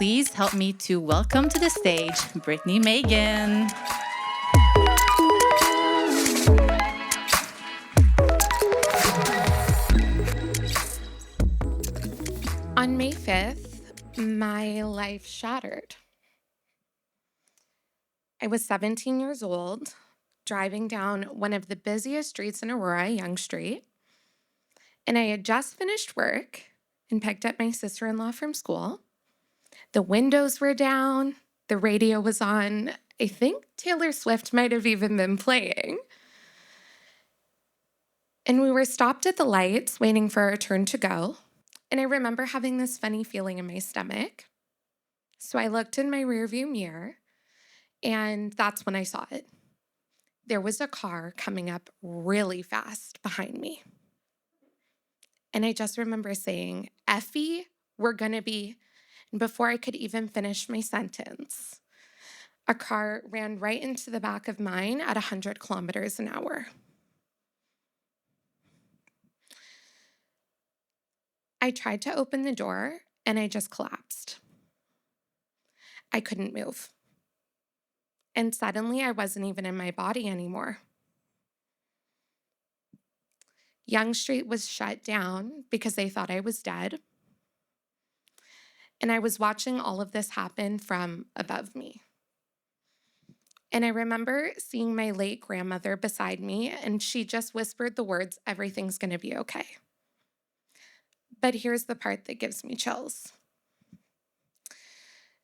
please help me to welcome to the stage Brittney Megann. On May 5th, my life shattered. I was 17 years old, driving down one of the busiest streets in Aurora, Yonge Street, and I had just finished work and picked up my sister-in-law from school. The windows were down, the radio was on. I think Taylor Swift might have even been playing. And we were stopped at the lights waiting for our turn to go. And I remember having this funny feeling in my stomach. So I looked in my rearview mirror, and that's when I saw it. There was a car coming up really fast behind me. And I just remember saying, Effie, we're gonna be, and before I could even finish my sentence, a car ran right into the back of mine at 100 kilometers an hour. I tried to open the door and I just collapsed. I couldn't move. And suddenly I wasn't even in my body anymore. Yonge Street was shut down because they thought I was dead. And I was watching all of this happen from above me. And I remember seeing my late grandmother beside me, and she just whispered the words, "Everything's gonna be okay." But here's the part that gives me chills.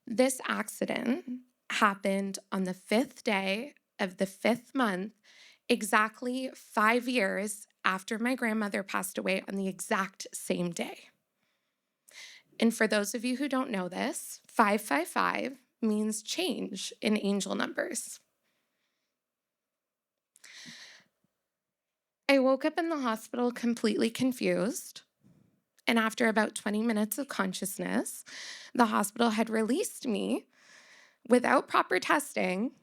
This accident happened on the 5th day of the 5th month, exactly 5 years after my grandmother passed away on the exact same day. And for those of you who don't know this, 555 means change in angel numbers. I woke up in the hospital completely confused. And after about 20 minutes of consciousness, the hospital had released me without proper testing,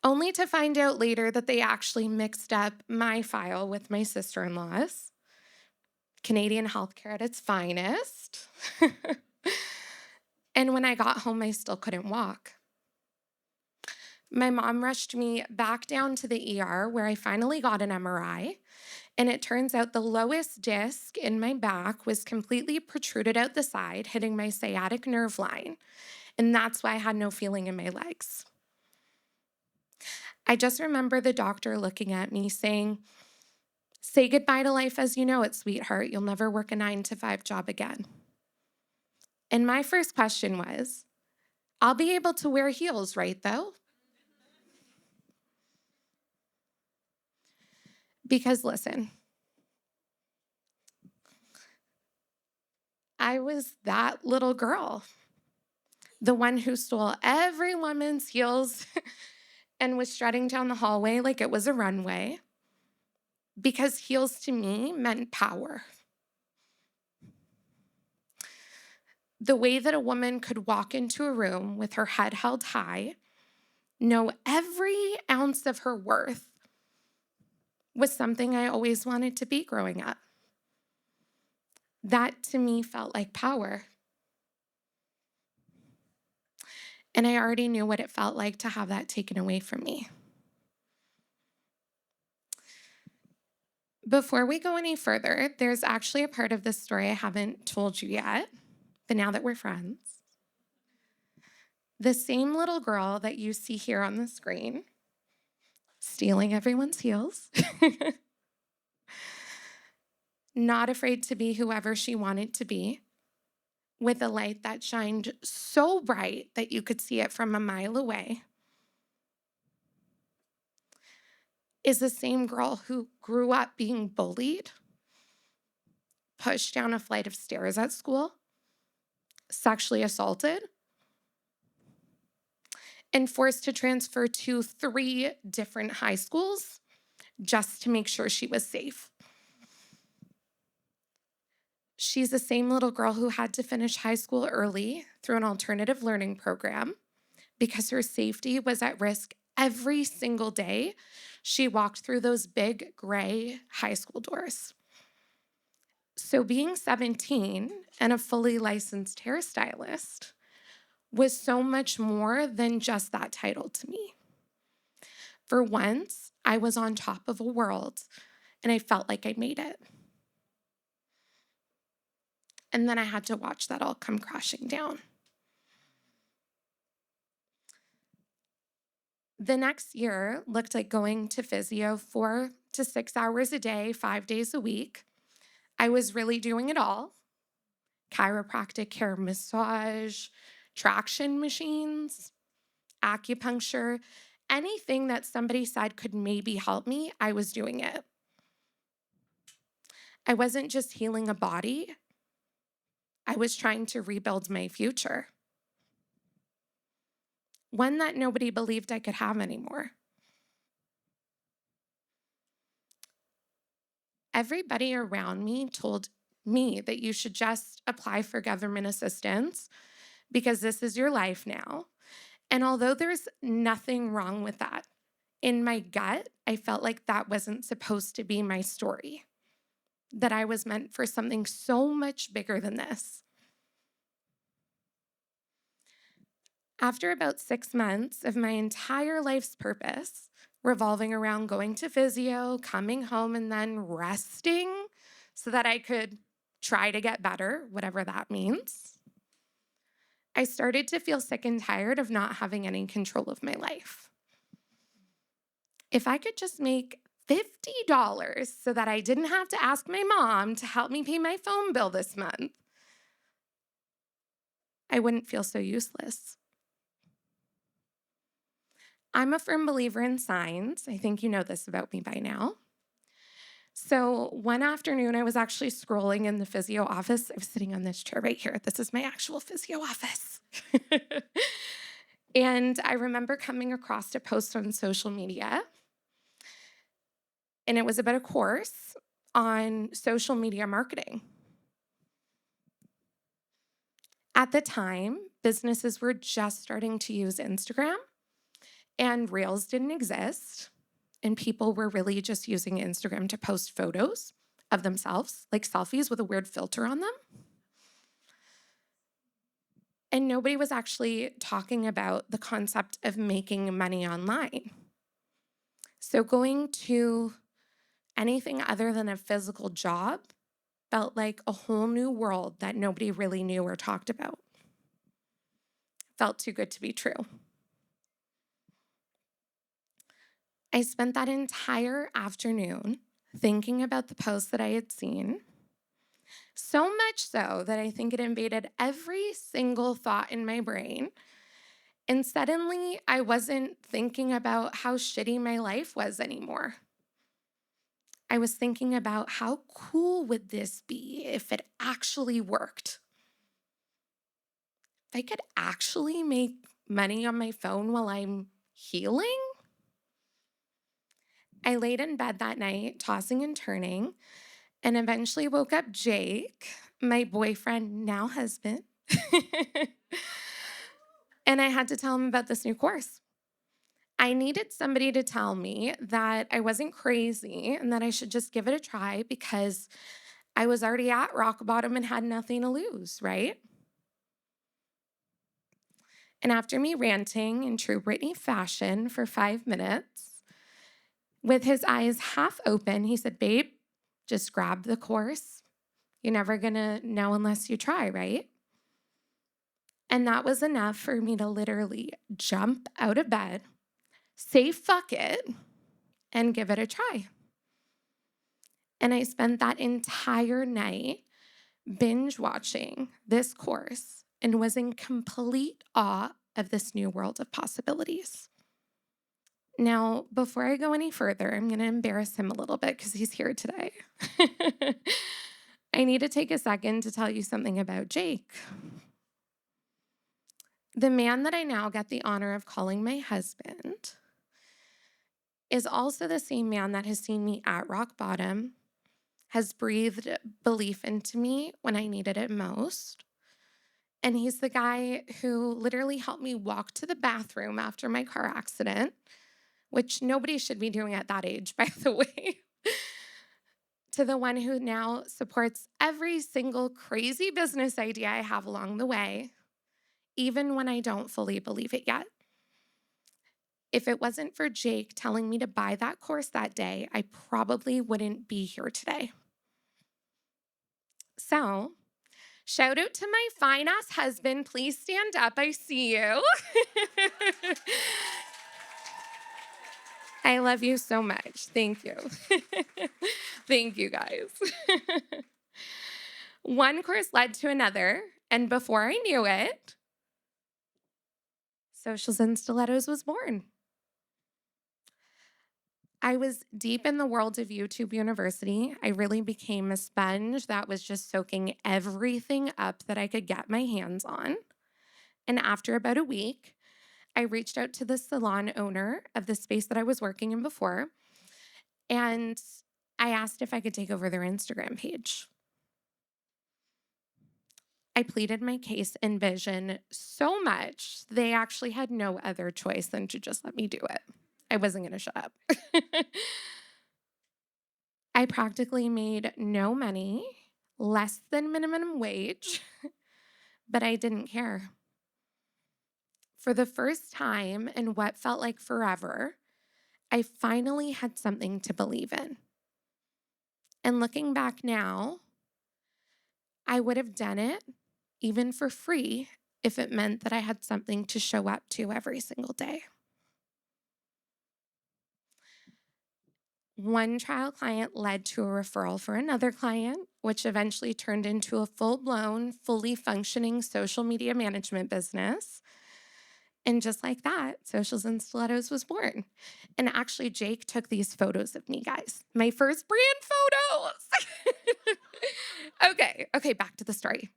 only to find out later that they actually mixed up my file with my sister-in-law's. Canadian healthcare at its finest. And when I got home, I still couldn't walk. My mom rushed me back down to the ER where I finally got an MRI. And it turns out the lowest disc in my back was completely protruded out the side, hitting my sciatic nerve line. And that's why I had no feeling in my legs. I just remember the doctor looking at me saying, "Say goodbye to life as you know it, sweetheart. You'll never work a 9-to-5 job again." And my first question was, I'll be able to wear heels, right, though? Because listen, I was that little girl, the one who stole every woman's heels and was strutting down the hallway like it was a runway, because heels to me meant power. The way that a woman could walk into a room with her head held high, know every ounce of her worth, was something I always wanted to be growing up. That to me felt like power. And I already knew what it felt like to have that taken away from me. Before we go any further, there's actually a part of this story I haven't told you yet, but now that we're friends, the same little girl that you see here on the screen, stealing everyone's heels, not afraid to be whoever she wanted to be, with a light that shined so bright that you could see it from a mile away, is the same girl who grew up being bullied, pushed down a flight of stairs at school, sexually assaulted, and forced to transfer to 3 different high schools just to make sure she was safe. She's the same little girl who had to finish high school early through an alternative learning program because her safety was at risk every single day she walked through those big gray high school doors. So being 17 and a fully licensed hairstylist, was so much more than just that title to me. For once, I was on top of a world and I felt like I made it. And then I had to watch that all come crashing down. The next year looked like going to physio 4 to 6 hours a day, 5 days a week. I was really doing it all: chiropractic care, massage, traction machines, acupuncture, anything that somebody said could maybe help me, I was doing it. I wasn't just healing a body, I was trying to rebuild my future, one that nobody believed I could have anymore. Everybody around me told me that you should just apply for government assistance because this is your life now. And although there's nothing wrong with that, in my gut, I felt like that wasn't supposed to be my story, that I was meant for something so much bigger than this. After about 6 months of my entire life's purpose revolving around going to physio, coming home, and then resting so that I could try to get better, whatever that means, I started to feel sick and tired of not having any control of my life. If I could just make $50 so that I didn't have to ask my mom to help me pay my phone bill this month, I wouldn't feel so useless. I'm a firm believer in signs. I think you know this about me by now. So one afternoon, I was actually scrolling in the physio office. I was sitting on this chair right here. This is my actual physio office. And I remember coming across a post on social media, and it was about a course on social media marketing. At the time, businesses were just starting to use Instagram, and Reels didn't exist, and people were really just using Instagram to post photos of themselves, like selfies with a weird filter on them. And nobody was actually talking about the concept of making money online. So going to anything other than a physical job felt like a whole new world that nobody really knew or talked about. Felt too good to be true. I spent that entire afternoon thinking about the post that I had seen, so much so that I think it invaded every single thought in my brain. And suddenly, I wasn't thinking about how shitty my life was anymore. I was thinking about how cool would this be if it actually worked? If I could actually make money on my phone while I'm healing? I laid in bed that night, tossing and turning, and eventually woke up Jake, my boyfriend, now husband. And I had to tell him about this new course. I needed somebody to tell me that I wasn't crazy and that I should just give it a try because I was already at rock bottom and had nothing to lose, right? And after me ranting in true Brittney fashion for 5 minutes, with his eyes half open, he said, "Babe, just grab the course. You're never gonna know unless you try, right?" And that was enough for me to literally jump out of bed, say fuck it, and give it a try. And I spent that entire night binge watching this course and was in complete awe of this new world of possibilities. Now, before I go any further, I'm going to embarrass him a little bit because he's here today. I need to take a second to tell you something about Jake. The man that I now get the honor of calling my husband is also the same man that has seen me at rock bottom, has breathed belief into me when I needed it most. And he's the guy who literally helped me walk to the bathroom after my car accident, which nobody should be doing at that age, by the way, to the one who now supports every single crazy business idea I have along the way, even when I don't fully believe it yet. If it wasn't for Jake telling me to buy that course that day, I probably wouldn't be here today. So, shout out to my fine ass husband. Please stand up. I see you. I love you so much. Thank you. Thank you, guys. One course led to another, and before I knew it, Socials and Stilettos was born. I was deep in the world of YouTube University. I really became a sponge that was just soaking everything up that I could get my hands on. And after about a week, I reached out to the salon owner of the space that I was working in before, and I asked if I could take over their Instagram page. I pleaded my case and vision so much, they actually had no other choice than to just let me do it. I wasn't going to shut up. I practically made no money, less than minimum wage, but I didn't care. For the first time in what felt like forever, I finally had something to believe in. And looking back now, I would have done it even for free if it meant that I had something to show up to every single day. One trial client led to a referral for another client, which eventually turned into a full-blown, fully functioning social media management business. And just like that, Socials and Stilettos was born. And actually, Jake took these photos of me, guys. My first brand photos. Okay, back to the story.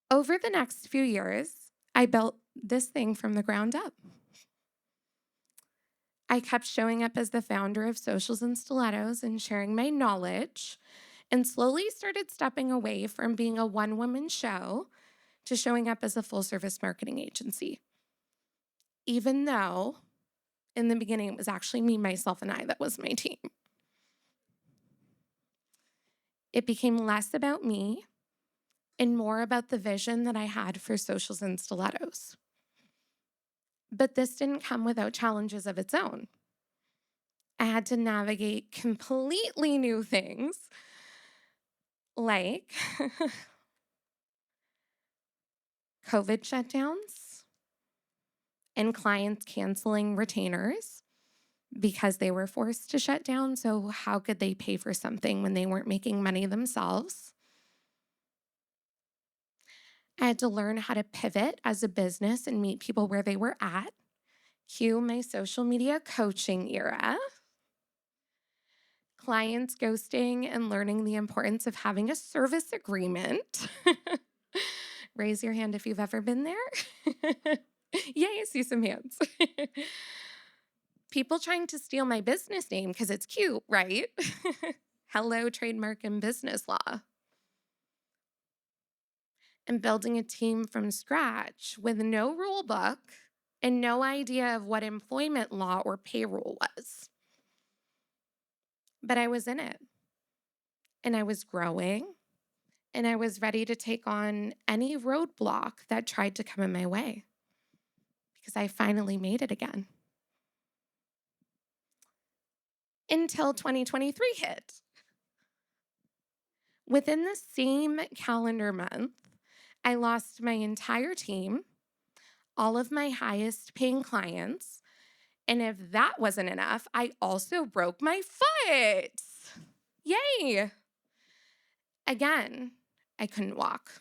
Over the next few years, I built this thing from the ground up. I kept showing up as the founder of Socials and Stilettos and sharing my knowledge, and slowly started stepping away from being a one-woman show to showing up as a full-service marketing agency. Even though in the beginning it was actually me, myself, and I that was my team. It became less about me and more about the vision that I had for Socials and Stilettos. But this didn't come without challenges of its own. I had to navigate completely new things like COVID shutdowns and clients canceling retainers because they were forced to shut down. So how could they pay for something when they weren't making money themselves? I had to learn how to pivot as a business and meet people where they were at. Cue my social media coaching era. Clients ghosting and learning the importance of having a service agreement. Raise your hand if you've ever been there. Yay, I see some hands. People trying to steal my business name because it's cute, right? Hello, trademark and business law. And building a team from scratch with no rule book and no idea of what employment law or payroll was. But I was in it, and I was growing, and I was ready to take on any roadblock that tried to come in my way because I finally made it again. Until 2023 hit. Within the same calendar month, I lost my entire team, all of my highest paying clients, and if that wasn't enough, I also broke my foot. Yay! Again, I couldn't walk.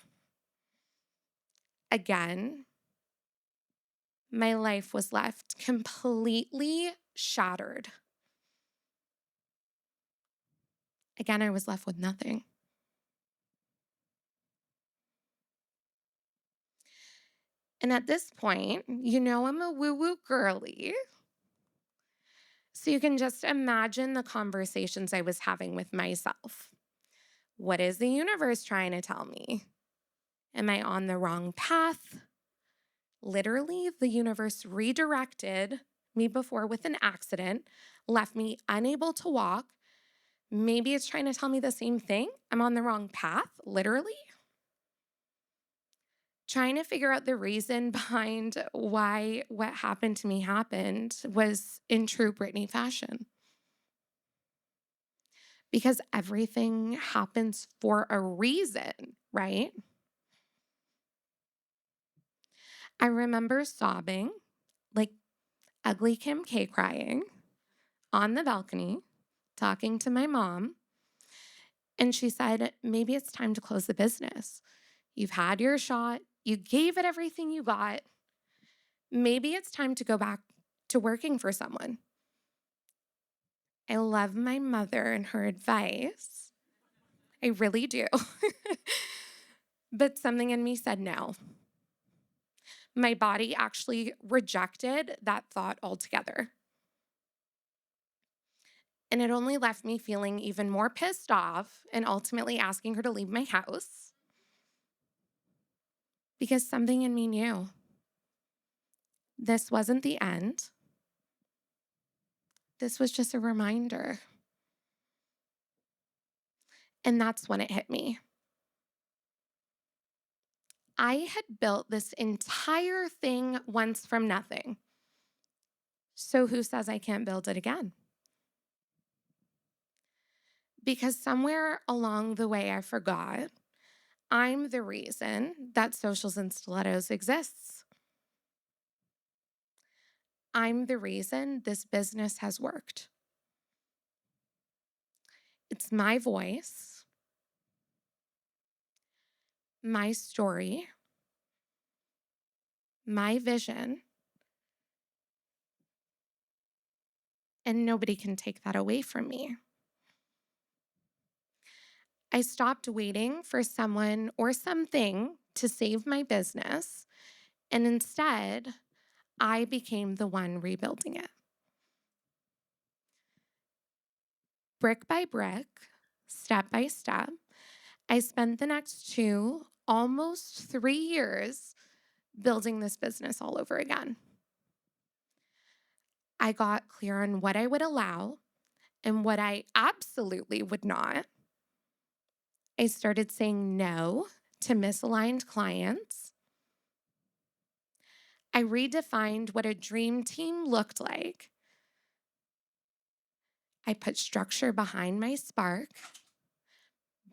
Again, my life was left completely shattered. Again, I was left with nothing. And at this point, you know I'm a woo-woo girly. So you can just imagine the conversations I was having with myself. What is the universe trying to tell me? Am I on the wrong path? Literally, the universe redirected me before with an accident, left me unable to walk. Maybe it's trying to tell me the same thing. I'm on the wrong path, literally. Trying to figure out the reason behind why what happened to me happened was in true Brittney fashion. Because everything happens for a reason, right? I remember sobbing, like ugly Kim K crying on the balcony, talking to my mom. And she said, maybe it's time to close the business. You've had your shot. You gave it everything you got. Maybe it's time to go back to working for someone. I love my mother and her advice. I really do. But something in me said no. My body actually rejected that thought altogether. And it only left me feeling even more pissed off and ultimately asking her to leave my house because something in me knew this wasn't the end. This was just a reminder. And that's when it hit me. I had built this entire thing once from nothing. So who says I can't build it again? Because somewhere along the way I forgot I'm the reason that Socials and Stilettos exists. I'm the reason this business has worked. It's my voice, my story, my vision, and nobody can take that away from me. I stopped waiting for someone or something to save my business, and instead, I became the one rebuilding it. Brick by brick, step by step, I spent the next 2, almost 3 years building this business all over again. I got clear on what I would allow and what I absolutely would not. I started saying no to misaligned clients. I redefined what a dream team looked like. I put structure behind my spark,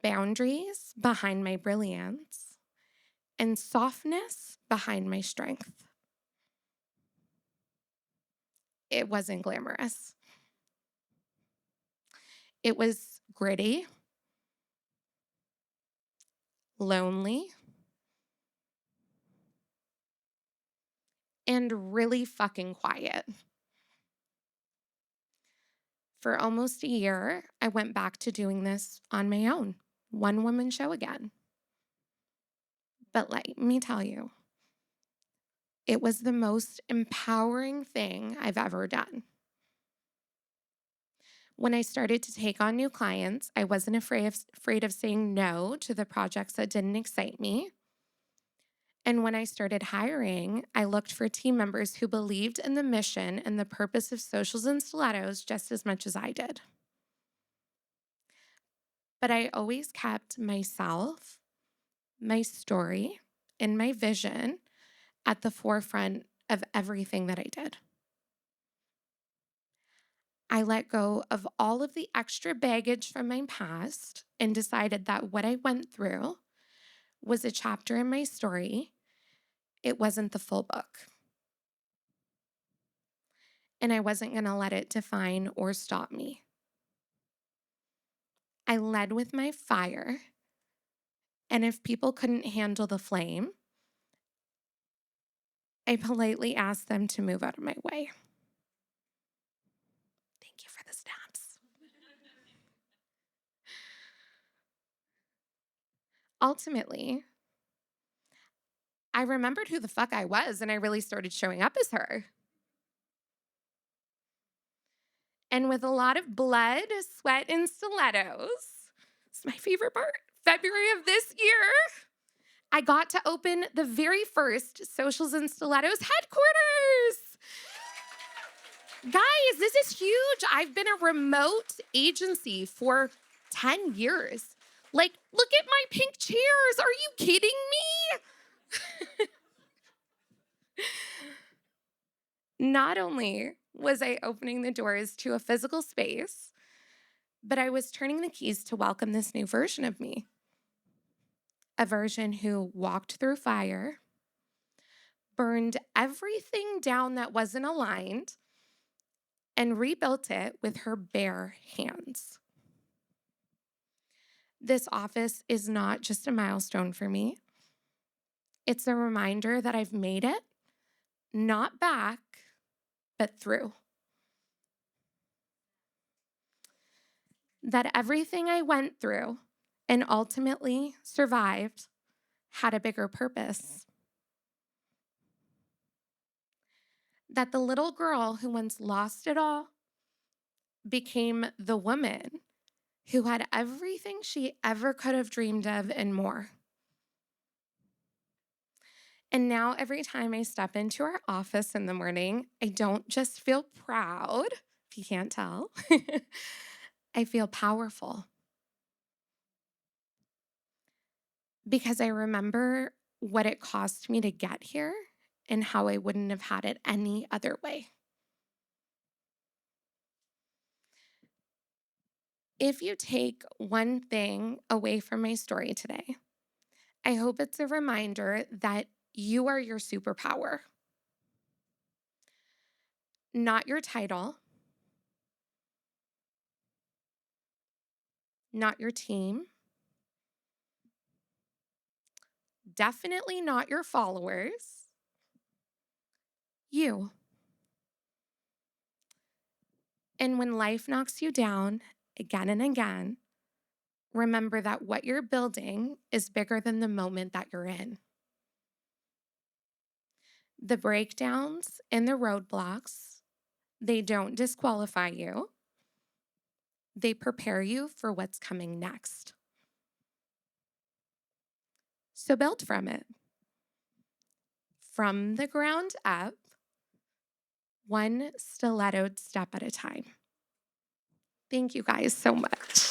boundaries behind my brilliance, and softness behind my strength. It wasn't glamorous. It was gritty, lonely, and really fucking quiet. For almost a year, I went back to doing this on my own, one woman show again. But let me tell you, it was the most empowering thing I've ever done. When I started to take on new clients, I wasn't afraid of saying no to the projects that didn't excite me. And when I started hiring, I looked for team members who believed in the mission and the purpose of Socials and Stilettos just as much as I did. But I always kept myself, my story, and my vision at the forefront of everything that I did. I let go of all of the extra baggage from my past and decided that what I went through was a chapter in my story. It wasn't the full book. And I wasn't going to let it define or stop me. I led with my fire. And if people couldn't handle the flame, I politely asked them to move out of my way. Thank you for the snaps. Ultimately, I remembered who the fuck I was and I really started showing up as her. And with a lot of blood, sweat, and stilettos, it's my favorite part, February of this year, I got to open the very first Socials and Stilettos headquarters. Guys, this is huge. I've been a remote agency for 10 years. Like, look at my pink chairs. Are you kidding me? Not only was I opening the doors to a physical space, but I was turning the keys to welcome this new version of me. A version who walked through fire, burned everything down that wasn't aligned, and rebuilt it with her bare hands. This office is not just a milestone for me. It's a reminder that I've made it, not back, but through. That everything I went through and ultimately survived had a bigger purpose. That the little girl who once lost it all became the woman who had everything she ever could have dreamed of and more. And now every time I step into our office in the morning, I don't just feel proud, if you can't tell, I feel powerful. Because I remember what it cost me to get here and how I wouldn't have had it any other way. If you take one thing away from my story today, I hope it's a reminder that you are your superpower, not your title, not your team, definitely not your followers, you. And when life knocks you down again and again, remember that what you're building is bigger than the moment that you're in. The breakdowns and the roadblocks, they don't disqualify you. They prepare you for what's coming next. So build from it. From the ground up, one stilettoed step at a time. Thank you guys so much.